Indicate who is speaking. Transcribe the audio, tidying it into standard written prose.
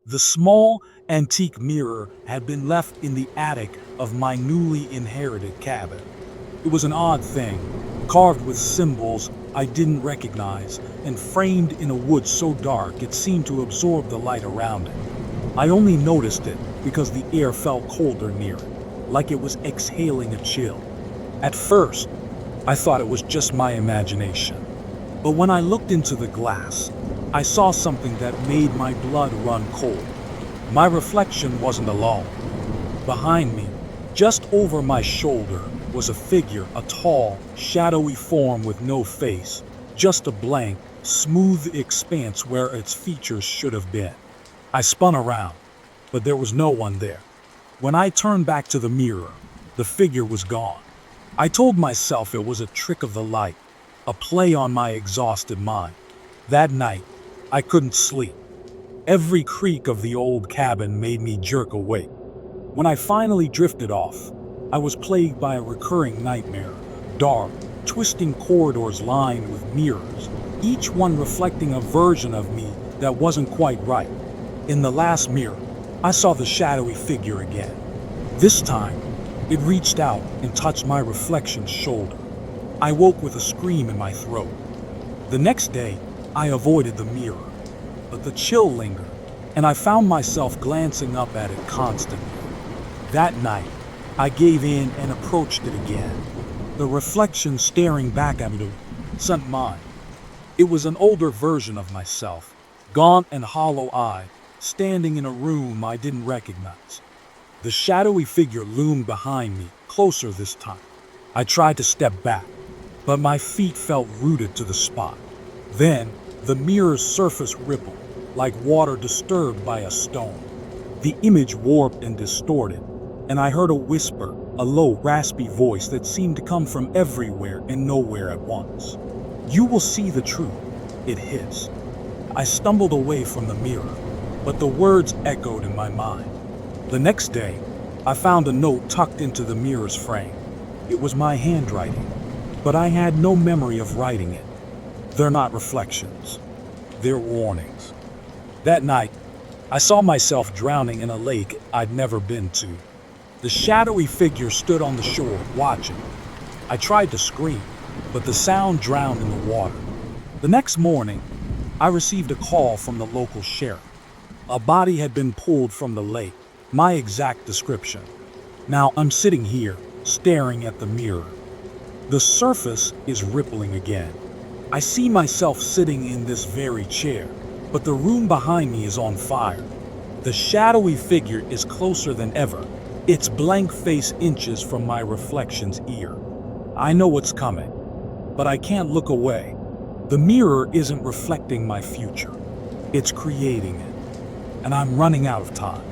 Speaker 1: The small, antique mirror had been left in the attic of my newly inherited cabin. It was an odd thing, carved with symbols I didn't recognize and framed in a wood so dark it seemed to absorb the light around it. I only noticed it because the air felt colder near it, like it was exhaling a chill. At first, I thought it was just my imagination. But when I looked into the glass, I saw something that made my blood run cold. My reflection wasn't alone. Behind me, just over my shoulder, was a figure, a tall, shadowy form with no face, just a blank, smooth expanse where its features should have been. I spun around, but there was no one there. When I turned back to the mirror, the figure was gone. I told myself it was a trick of the light, a play on my exhausted mind. That night, I couldn't sleep. Every creak of the old cabin made me jerk awake. When I finally drifted off, I was plagued by a recurring nightmare, dark, twisting corridors lined with mirrors, each one reflecting a version of me that wasn't quite right. In the last mirror, I saw the shadowy figure again. This time, it reached out and touched my reflection's shoulder. I woke with a scream in my throat. The next day, I avoided the mirror, but the chill lingered, and I found myself glancing up at it constantly. That night, I gave in and approached it again. The reflection staring back at me sent mine. It was an older version of myself, gaunt and hollow-eyed, standing in a room I didn't recognize. The shadowy figure loomed behind me, closer this time. I tried to step back, but my feet felt rooted to the spot. Then, the mirror's surface rippled, like water disturbed by a stone. The image warped and distorted, and I heard a whisper, a low, raspy voice that seemed to come from everywhere and nowhere at once. "You will see the truth," it hissed. I stumbled away from the mirror, but the words echoed in my mind. The next day, I found a note tucked into the mirror's frame. It was my handwriting, but I had no memory of writing it. They're not reflections. They're warnings. That night, I saw myself drowning in a lake I'd never been to. The shadowy figure stood on the shore, watching. I tried to scream, but the sound drowned in the water. The next morning, I received a call from the local sheriff. A body had been pulled from the lake, my exact description. Now I'm sitting here, staring at the mirror. The surface is rippling again. I see myself sitting in this very chair, but the room behind me is on fire. The shadowy figure is closer than ever, its blank face inches from my reflection's ear. I know what's coming, but I can't look away. The mirror isn't reflecting my future. It's creating it, and I'm running out of time.